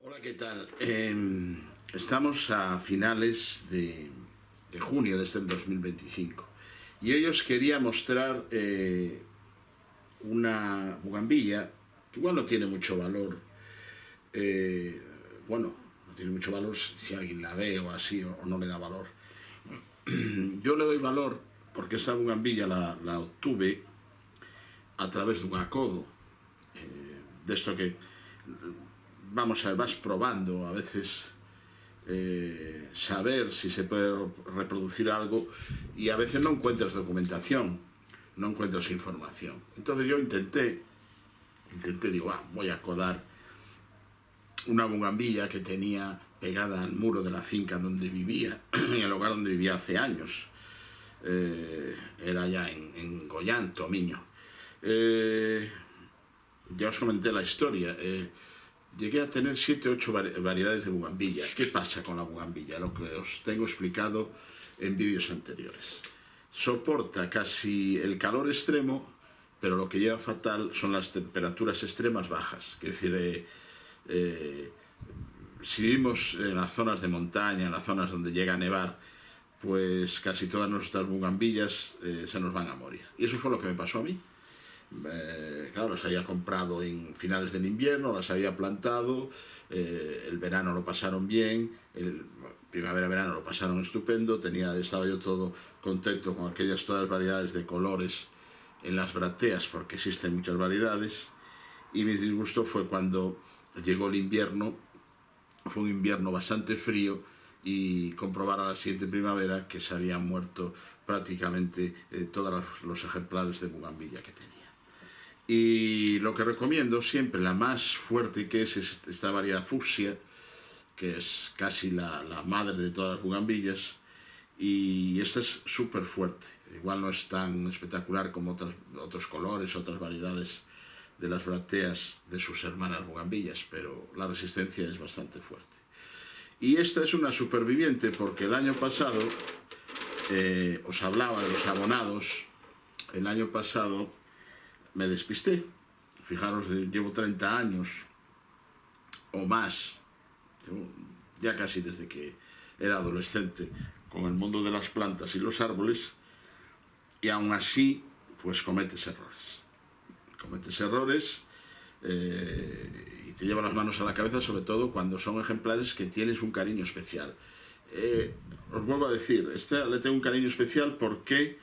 Hola, ¿qué tal? Estamos a finales de junio de este 2025 y hoy os quería mostrar una bugambilla que igual no tiene mucho valor. Bueno, no tiene mucho valor si alguien la ve o así o no le da valor. Yo le doy valor porque esta bugambilla la obtuve a través de un acodo, de esto que vamos a ver, vas probando a veces, saber si se puede reproducir algo, y a veces no encuentras documentación, no encuentras información. Entonces yo digo, voy a acodar una bugambilla que tenía pegada al muro de la finca donde vivía, en el hogar donde vivía hace años. Era ya en Goyán, Tomiño. Ya os comenté la historia. Llegué a tener 7 o 8 variedades de bugambilla. ¿Qué pasa con la bugambilla? Lo que os tengo explicado en vídeos anteriores. Soporta casi el calor extremo, pero lo que lleva fatal son las temperaturas extremas bajas. Es decir, si vivimos en las zonas de montaña, en las zonas donde llega a nevar, pues casi todas nuestras bugambillas se nos van a morir. Y eso fue lo que me pasó a mí. Claro, las había comprado en finales del invierno, las había plantado, el verano lo pasaron bien, el primavera-verano lo pasaron estupendo, estaba yo todo contento con todas las variedades de colores en las brácteas, porque existen muchas variedades, y mi disgusto fue cuando llegó el invierno. Fue un invierno bastante frío, y comprobar a la siguiente primavera que se habían muerto prácticamente todos los ejemplares de bugambilla que tenía. Y lo que recomiendo siempre, la más fuerte que es esta variedad fucsia, que es casi la madre de todas las bugambillas, y esta es súper fuerte. Igual no es tan espectacular como otros colores, otras variedades de las brácteas de sus hermanas bugambillas, pero la resistencia es bastante fuerte. Y esta es una superviviente porque el año pasado, os hablaba de los abonados, el año pasado me despisté. Fijaros, llevo 30 años o más, ya casi desde que era adolescente, con el mundo de las plantas y los árboles, y aún así, pues cometes errores. Cometes errores y te llevan las manos a la cabeza, sobre todo cuando son ejemplares que tienes un cariño especial. Os vuelvo a decir, le tengo un cariño especial porque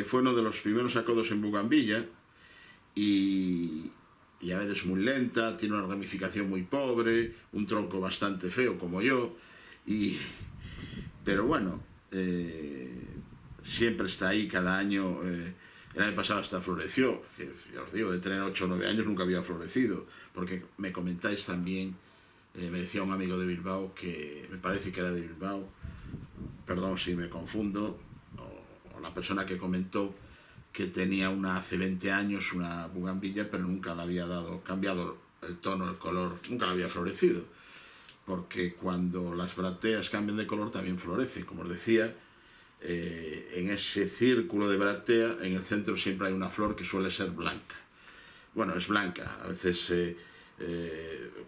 fue uno de los primeros acodos en bugambilla. Y a ver, es muy lenta, tiene una ramificación muy pobre, un tronco bastante feo como yo, pero bueno, siempre está ahí cada año. El año pasado hasta floreció, que ya os digo, de tener 8 o 9 años nunca había florecido, porque me comentáis también, me decía un amigo de Bilbao, que me parece que era de Bilbao, perdón si me confundo, o la persona que comentó, que tenía hace 20 años una bugambilla, pero nunca le había cambiado el tono, el color, nunca la había florecido, porque cuando las brácteas cambian de color también florecen. Como os decía, en ese círculo de bráctea, en el centro siempre hay una flor que suele ser blanca. Bueno, es blanca, a veces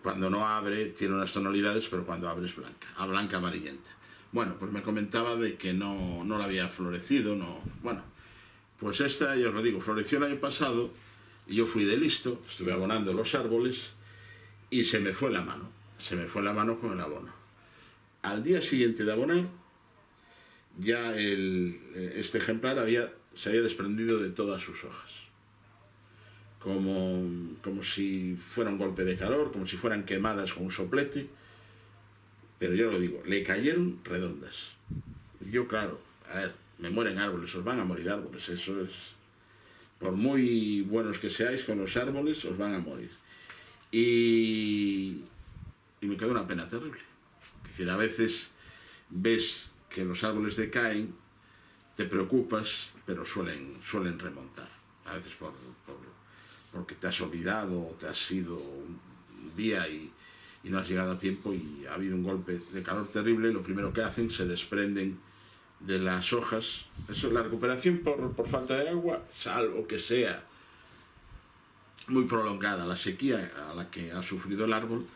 cuando no abre tiene unas tonalidades, pero cuando abre es blanca, blanca amarillenta. Bueno, pues me comentaba de que no la había florecido, bueno. Pues esta, ya os lo digo, floreció el año pasado y yo fui de listo, estuve abonando los árboles y se me fue la mano con el abono. Al día siguiente de abonar, ya este ejemplar se había desprendido de todas sus hojas. Como si fuera un golpe de calor, como si fueran quemadas con un soplete, pero yo lo digo, le cayeron redondas. Yo, claro, a ver, me mueren árboles, os van a morir árboles, eso es, por muy buenos que seáis con los árboles, os van a morir. Y me quedó una pena terrible. Es decir, a veces ves que los árboles decaen, te preocupas, pero suelen remontar. A veces porque te has olvidado o te has ido un día y no has llegado a tiempo y ha habido un golpe de calor terrible, lo primero que hacen, se desprenden de las hojas. Eso, la recuperación por falta de agua, salvo que sea muy prolongada la sequía a la que ha sufrido el árbol,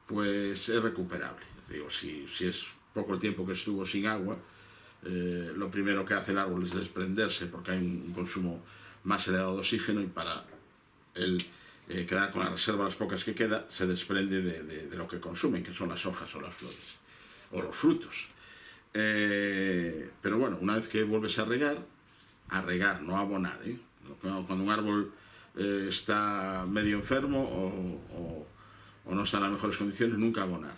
pues es recuperable. Digo, si es poco el tiempo que estuvo sin agua, lo primero que hace el árbol es desprenderse porque hay un consumo más elevado de oxígeno y para él quedar con la reserva, las pocas que queda, se desprende de lo que consumen, que son las hojas o las flores o los frutos. Pero bueno, una vez que vuelves a regar, no a abonar, ¿eh? Cuando un árbol está medio enfermo o no está en las mejores condiciones, nunca abonar.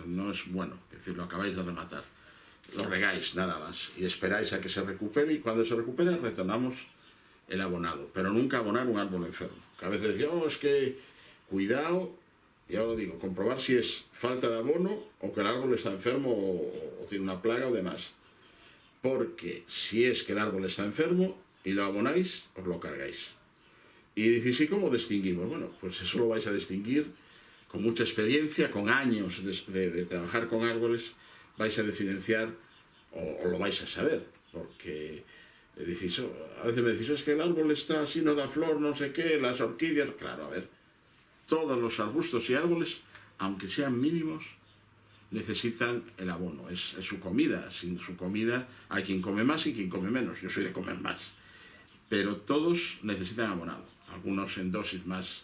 No es bueno, es decir, lo acabáis de rematar. Lo regáis nada más y esperáis a que se recupere, y cuando se recupere retornamos el abonado, pero nunca abonar un árbol enfermo. Que a veces decimos, es que cuidado, y ahora lo digo, comprobar si es falta de abono o que el árbol está enfermo o tiene una plaga o demás. Porque si es que el árbol está enfermo y lo abonáis, os lo cargáis. Y dices, ¿y cómo distinguimos? Bueno, pues eso lo vais a distinguir con mucha experiencia, con años de trabajar con árboles, vais a diferenciar o lo vais a saber, porque decís, a veces me decís, es que el árbol está así, no da flor, no sé qué, las orquídeas, claro, a ver, todos los arbustos y árboles, aunque sean mínimos, necesitan el abono, es su comida. Sin su comida hay quien come más y quien come menos, yo soy de comer más, pero todos necesitan abonado, algunos en dosis más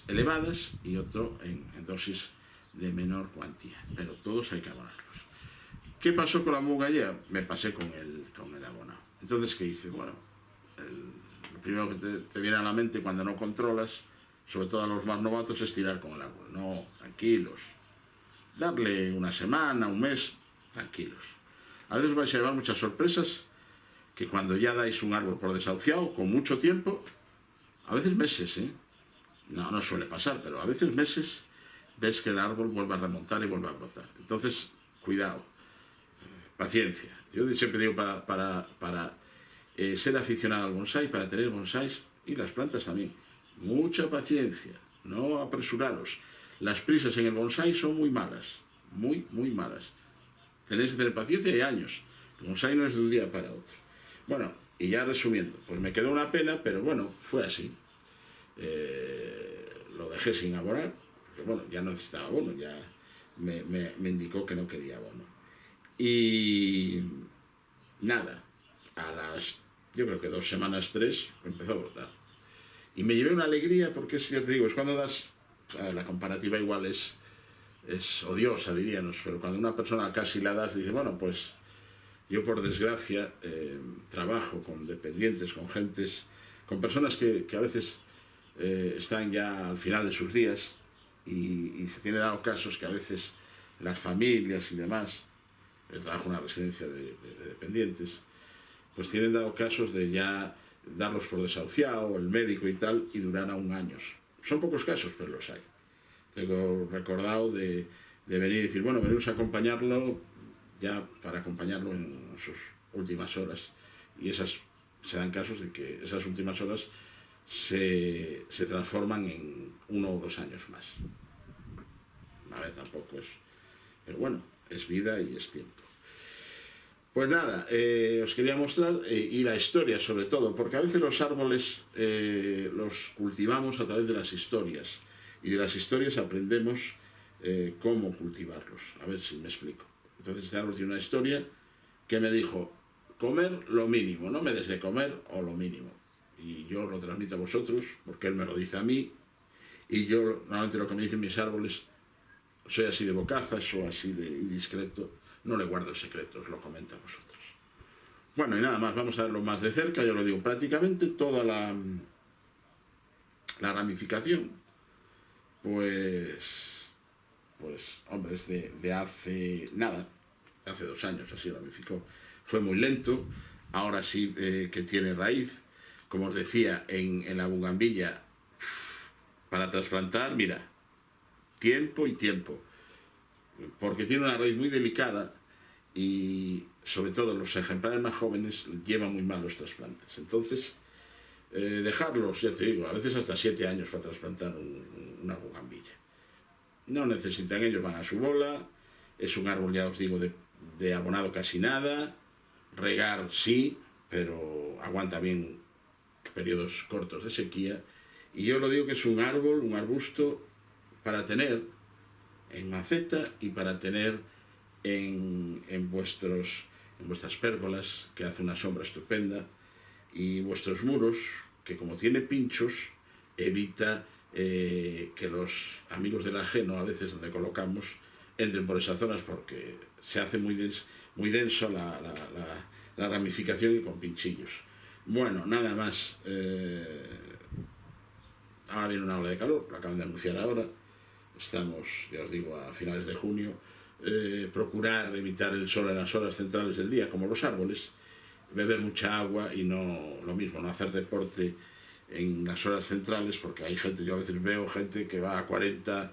elevadas y otros en dosis de menor cuantía, pero todos hay que abonarlos. ¿Qué pasó con la mugallea? Me pasé con el abonado. Entonces, ¿qué hice? Bueno, lo primero que te viene a la mente cuando no controlas, sobre todo a los más novatos, es tirar con el árbol. No, tranquilos. Darle una semana, un mes, tranquilos. A veces vais a llevar muchas sorpresas, que cuando ya dais un árbol por desahuciado, con mucho tiempo, a veces meses, no suele pasar, pero a veces meses, ves que el árbol vuelve a remontar y vuelve a brotar. Entonces, cuidado, paciencia. Yo siempre digo, para ser aficionado al bonsái, para tener bonsáis y las plantas también, mucha paciencia, no apresuraros. Las prisas en el bonsái son muy malas, muy malas. Tenéis que tener paciencia y años. El bonsái no es de un día para otro. Bueno, y ya resumiendo, pues me quedó una pena, pero bueno, fue así. Lo dejé sin abonar, porque bueno, ya no necesitaba abono, ya me indicó que no quería abono. Y nada, yo creo que 2 semanas, 3, empezó a brotar. Y me llevé una alegría, porque ya te digo, es cuando das, la comparativa igual es odiosa, diríamos, pero cuando una persona casi la das, dice, bueno, pues yo por desgracia trabajo con dependientes, con personas que a veces están ya al final de sus días y se tienen dado casos que a veces las familias y demás, yo trabajo en una residencia de dependientes, pues tienen dado casos de ya darlos por desahuciado, el médico y tal, y duran aún años. Son pocos casos, pero los hay. Tengo recordado de venir y decir, bueno, venimos a acompañarlo, ya para acompañarlo en sus últimas horas. Y se dan casos de que esas últimas horas se transforman en 1 o 2 años más. A ver, tampoco es... Pero bueno, es vida y es tiempo. Pues nada, os quería mostrar, y la historia sobre todo, porque a veces los árboles los cultivamos a través de las historias, y de las historias aprendemos cómo cultivarlos. A ver si me explico. Entonces este árbol tiene una historia que me dijo, comer lo mínimo, no me des de comer o lo mínimo. Y yo lo transmito a vosotros, porque él me lo dice a mí, y yo normalmente lo que me dicen mis árboles, soy así de bocazas o así de indiscreto, no le guardo el secreto, os lo comento a vosotros. Bueno, y nada más, vamos a verlo más de cerca, yo lo digo, prácticamente toda la ramificación, pues hombre, es de hace nada, hace 2 años, así ramificó. Fue muy lento, ahora sí que tiene raíz. Como os decía, en la bugambilla, para trasplantar, mira, tiempo y tiempo, porque tiene una raíz muy delicada y sobre todo los ejemplares más jóvenes llevan muy mal los trasplantes. Entonces, dejarlos, ya te digo, a veces hasta 7 años para trasplantar una bugambilla. No necesitan, ellos van a su bola, es un árbol, ya os digo, de abonado casi nada, regar sí, pero aguanta bien periodos cortos de sequía, y yo lo digo que es un árbol, un arbusto para tener, en maceta y para tener en vuestras pérgolas, que hace una sombra estupenda, y vuestros muros, que como tiene pinchos, evita que los amigos del ajeno, a veces donde colocamos, entren por esas zonas porque se hace muy denso la ramificación y con pinchillos. Bueno, nada más. Ahora viene una ola de calor, lo acaban de anunciar ahora. Estamos, ya os digo, a finales de junio. Procurar evitar el sol en las horas centrales del día, como los árboles. Beber mucha agua y no lo mismo, no hacer deporte en las horas centrales, porque hay gente, yo a veces veo gente que va a 40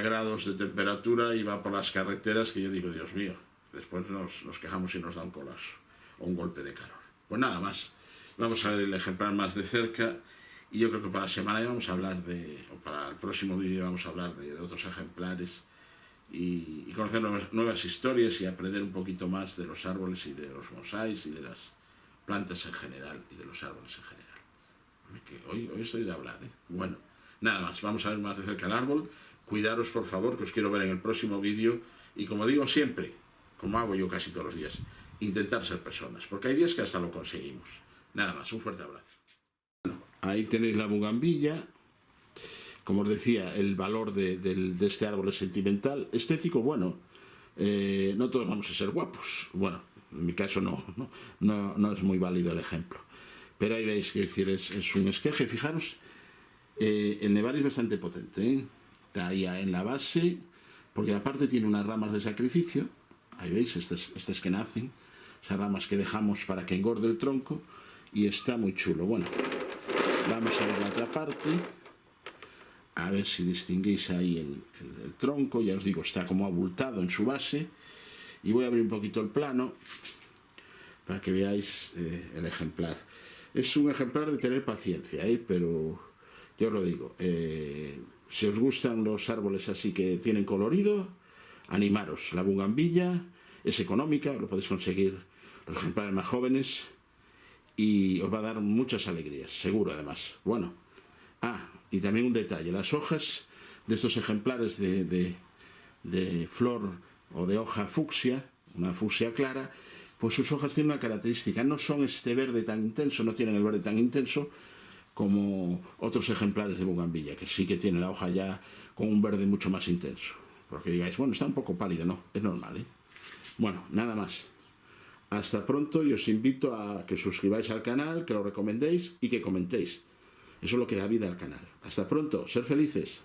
grados de temperatura y va por las carreteras que yo digo, Dios mío, después nos quejamos y nos da un colapso o un golpe de calor. Pues nada más, vamos a ver el ejemplar más de cerca y yo creo que para la semana ya vamos a hablar o para el próximo vídeo vamos a hablar de otros ejemplares y conocer nuevas historias y aprender un poquito más de los árboles y de los bonsáis y de las plantas en general y de los árboles en general. Hoy estoy de hablar, ¿eh? Bueno, nada más, vamos a ver más de cerca el árbol. Cuidaros, por favor, que os quiero ver en el próximo vídeo. Y como digo siempre, como hago yo casi todos los días, intentar ser personas, porque hay días que hasta lo conseguimos. Nada más, un fuerte abrazo. Bueno, ahí tenéis la bugambilla. Como os decía, el valor de este árbol es sentimental. Estético, bueno, no todos vamos a ser guapos. Bueno, en mi caso no es muy válido el ejemplo. Pero ahí veis que es un esqueje. Fijaros, el nevar es bastante potente, ¿eh? Está ahí en la base, porque aparte tiene unas ramas de sacrificio. Ahí veis, estas que nacen, esas ramas que dejamos para que engorde el tronco, y está muy chulo. Bueno, vamos a ver la otra parte, a ver si distinguís ahí el tronco. Ya os digo, está como abultado en su base, y voy a abrir un poquito el plano para que veáis el ejemplar. Es un ejemplar de tener paciencia, pero yo os lo digo, si os gustan los árboles así que tienen colorido, animaros. La bugambilla es económica, lo podéis conseguir los ejemplares más jóvenes y os va a dar muchas alegrías, seguro además. Bueno, y también un detalle, las hojas de estos ejemplares de flor o de hoja fucsia, una fucsia clara, pues sus hojas tienen una característica, no son este verde tan intenso, no tienen el verde tan intenso como otros ejemplares de bugambilla, que sí que tiene la hoja ya con un verde mucho más intenso. Porque digáis, bueno, está un poco pálido, no, es normal, ¿eh? Bueno, nada más. Hasta pronto y os invito a que os suscribáis al canal, que lo recomendéis y que comentéis. Eso es lo que da vida al canal. Hasta pronto, ser felices.